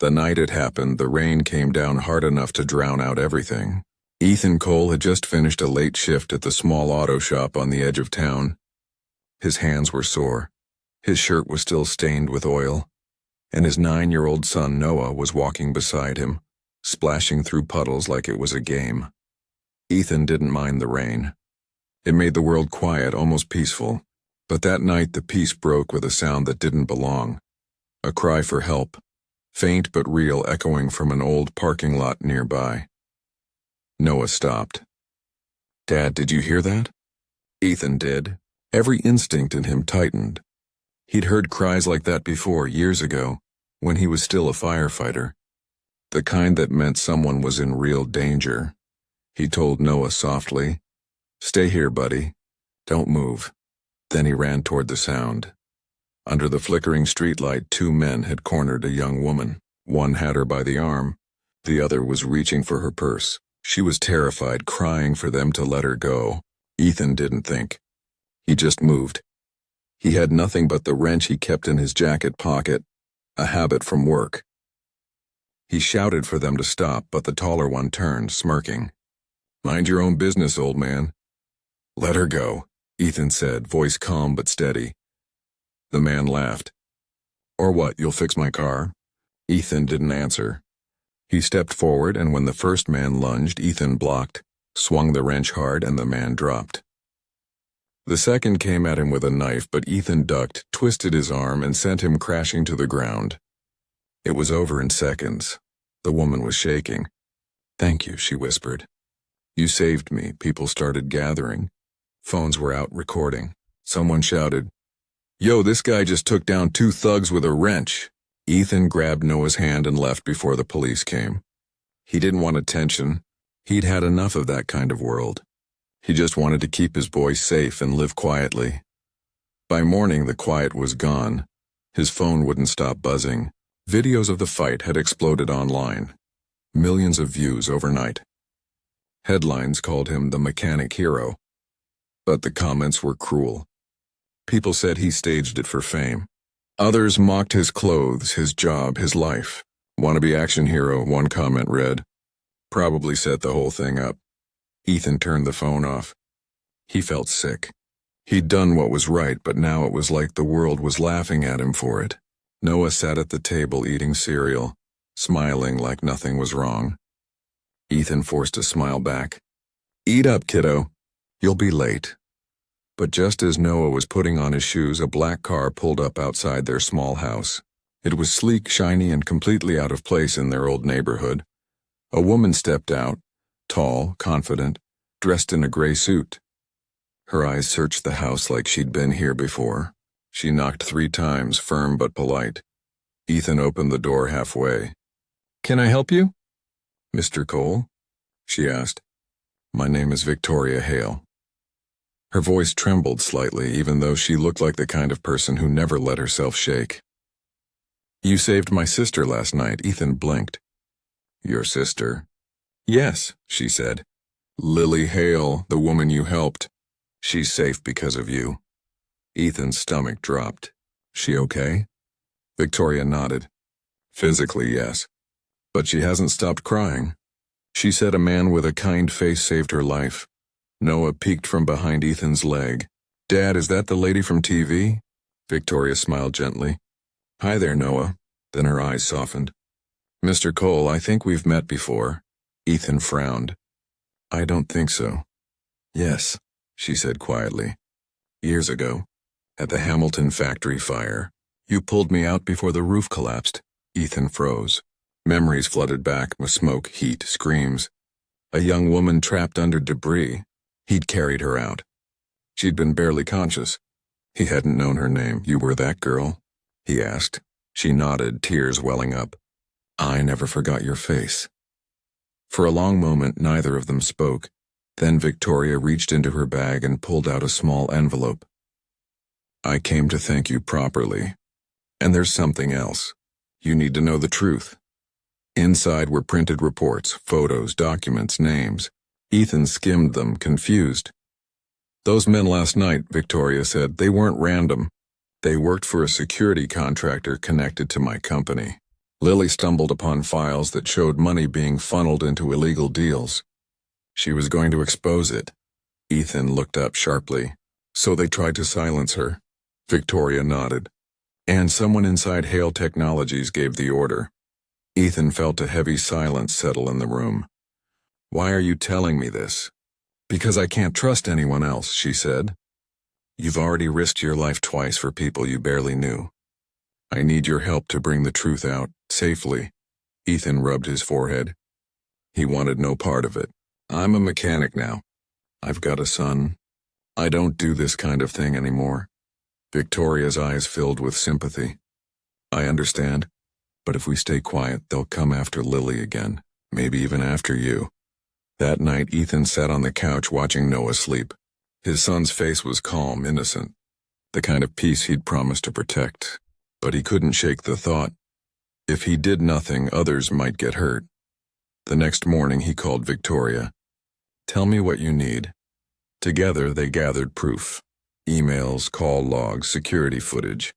The night it happened, the rain came down hard enough to drown out everything. Ethan Cole had just finished a late shift at the small auto shop on the edge of town. His hands were sore. His shirt was still stained with oil, and his 9-year-old son Noah was walking beside him, splashing through puddles like it was a game. Ethan didn't mind the rain. It made the world quiet, almost peaceful. But that night the peace broke with a sound that didn't belong. A cry for help, faint but real, echoing from an old parking lot nearby. Noah stopped. "Dad, did you hear that?" Ethan did. Every instinct in him tightened. He'd heard cries like that before, years ago, when he was still a firefighter. The kind that meant someone was in real danger. He told Noah softly, "Stay here, buddy. Don't move." Then he ran toward the sound. Under the flickering streetlight, 2 men had cornered a young woman. One had her by the arm. The other was reaching for her purse. She was terrified, crying for them to let her go. Ethan didn't think. He just moved. He had nothing but the wrench he kept in his jacket pocket, a habit from work. He shouted for them to stop, but the taller one turned, smirking. "Mind your own business, old man." "Let her go," Ethan said, voice calm but steady. The man laughed. "Or what, you'll fix my car?" Ethan didn't answer. He stepped forward, and when the first man lunged, Ethan blocked, swung the wrench hard, and the man dropped. The second came at him with a knife, but Ethan ducked, twisted his arm, and sent him crashing to the ground. It was over in seconds. The woman was shaking. "Thank you," she whispered. "You saved me." People started gathering. Phones were out recording. Someone shouted, "Yo, this guy just took down 2 thugs with a wrench." Ethan grabbed Noah's hand and left before the police came. He didn't want attention. He'd had enough of that kind of world. He just wanted to keep his boy safe and live quietly. By morning, the quiet was gone. His phone wouldn't stop buzzing. Videos of the fight had exploded online. Millions of views overnight. Headlines called him the mechanic hero. But the comments were cruel. People said he staged it for fame. Others mocked his clothes, his job, his life. "Wannabe action hero," one comment read. Probably set the whole thing up. Ethan turned the phone off. He felt sick. He'd done what was right, but now it was like the world was laughing at him for it. Noah sat at the table eating cereal, smiling like nothing was wrong. Ethan forced a smile back. "Eat up, kiddo. You'll be late." But just as Noah was putting on his shoes, a black car pulled up outside their small house. It was sleek, shiny, and completely out of place in their old neighborhood. A woman stepped out, tall, confident, dressed in a gray suit. Her eyes searched the house like she'd been here before. She knocked 3 times, firm but polite. Ethan opened the door halfway. "Can I help you?" "Mr. Cole?" she asked. "My name is Victoria Hale." Her voice trembled slightly, even though she looked like the kind of person who never let herself shake. "You saved my sister last night." Ethan blinked. "Your sister?" "Yes," she said. "Lily Hale, the woman you helped. She's safe because of you." Ethan's stomach dropped. "She okay?" Victoria nodded. "Physically, yes. But she hasn't stopped crying. She said a man with a kind face saved her life." Noah peeked from behind Ethan's leg. "Dad, is that the lady from TV?" Victoria smiled gently. "Hi there, Noah." Then her eyes softened. "Mr. Cole, I think we've met before." Ethan frowned. "I don't think so." "Yes," she said quietly. "Years ago, at the Hamilton factory fire. You pulled me out before the roof collapsed." Ethan froze. Memories flooded back with smoke, heat, screams. A young woman trapped under debris. He'd carried her out. She'd been barely conscious. He hadn't known her name. "You were that girl?" he asked. She nodded, tears welling up. "I never forgot your face." For a long moment, neither of them spoke. Then Victoria reached into her bag and pulled out a small envelope. "I came to thank you properly. And there's something else. You need to know the truth." Inside were printed reports, photos, documents, names. Ethan skimmed them, confused. "Those men last night," Victoria said, "they weren't random. They worked for a security contractor connected to my company." Lily stumbled upon files that showed money being funneled into illegal deals. She was going to expose it. Ethan looked up sharply. So they tried to silence her. Victoria nodded. And someone inside Hale Technologies gave the order. Ethan felt a heavy silence settle in the room. Why are you telling me this? Because I can't trust anyone else, she said. You've already risked your life twice for people you barely knew. I need your help to bring the truth out, safely. Ethan rubbed his forehead. He wanted no part of it. I'm a mechanic now. I've got a son. I don't do this kind of thing anymore. Victoria's eyes filled with sympathy. I understand, but if we stay quiet, they'll come after Lily again, maybe even after you. That night, Ethan sat on the couch watching Noah sleep. His son's face was calm, innocent, the kind of peace he'd promised to protect. But he couldn't shake the thought. If he did nothing, others might get hurt. The next morning, he called Victoria. Tell me what you need. Together, they gathered proof. Emails, call logs, security footage.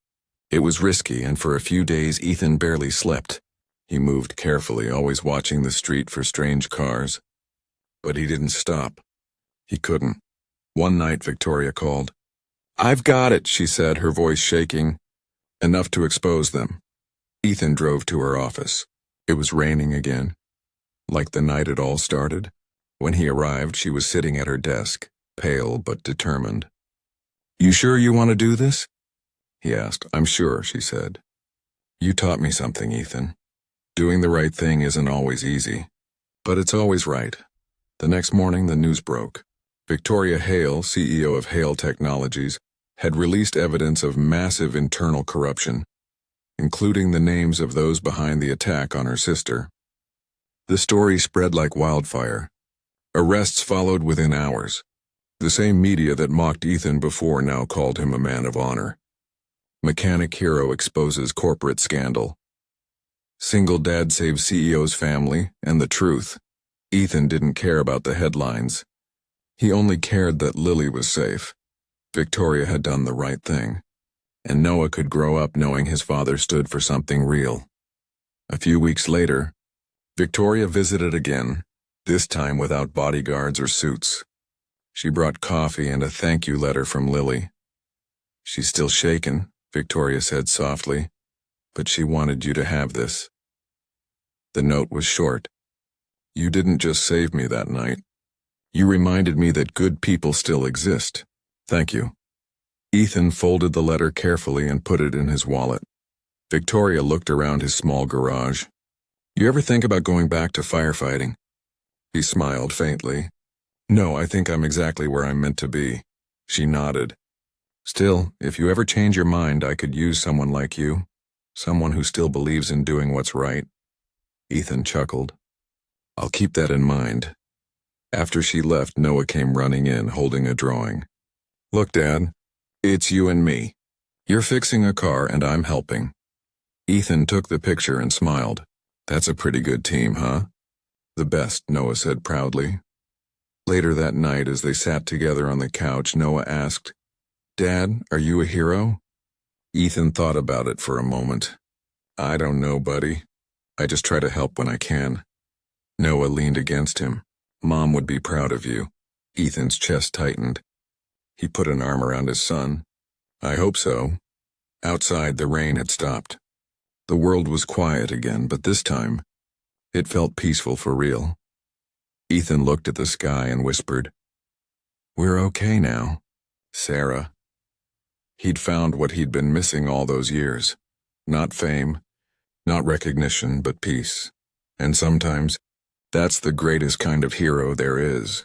It was risky, and for a few days, Ethan barely slept. He moved carefully, always watching the street for strange cars. But he didn't stop. He couldn't. One night, Victoria called. I've got it, she said, her voice shaking. Enough to expose them. Ethan drove to her office. It was raining again. Like the night it all started. When he arrived, she was sitting at her desk, pale but determined. You sure you want to do this? He asked. I'm sure, she said. You taught me something, Ethan. Doing the right thing isn't always easy. But it's always right. The next morning, the news broke. Victoria Hale, CEO of Hale Technologies, had released evidence of massive internal corruption, including the names of those behind the attack on her sister. The story spread like wildfire. Arrests followed within hours. The same media that mocked Ethan before now called him a man of honor. Mechanic hero exposes corporate scandal. Single dad saves CEO's family, and the truth. Ethan didn't care about the headlines. He only cared that Lily was safe. Victoria had done the right thing, and Noah could grow up knowing his father stood for something real. A few weeks later, Victoria visited again, this time without bodyguards or suits. She brought coffee and a thank you letter from Lily. She's still shaken, Victoria said softly, but she wanted you to have this. The note was short. You didn't just save me that night. You reminded me that good people still exist. Thank you. Ethan folded the letter carefully and put it in his wallet. Victoria looked around his small garage. You ever think about going back to firefighting? He smiled faintly. No, I think I'm exactly where I'm meant to be. She nodded. Still, if you ever change your mind, I could use someone like you. Someone who still believes in doing what's right. Ethan chuckled. I'll keep that in mind. After she left, Noah came running in, holding a drawing. Look, Dad, it's you and me. You're fixing a car and I'm helping. Ethan took the picture and smiled. That's a pretty good team, huh? The best, Noah said proudly. Later that night, as they sat together on the couch, Noah asked, Dad, are you a hero? Ethan thought about it for a moment. I don't know, buddy. I just try to help when I can. Noah leaned against him. Mom would be proud of you. Ethan's chest tightened. He put an arm around his son. I hope so. Outside, the rain had stopped. The world was quiet again, but this time, it felt peaceful for real. Ethan looked at the sky and whispered, We're okay now, Sarah. He'd found what he'd been missing all those years. Not fame, not recognition, but peace. And sometimes, that's the greatest kind of hero there is.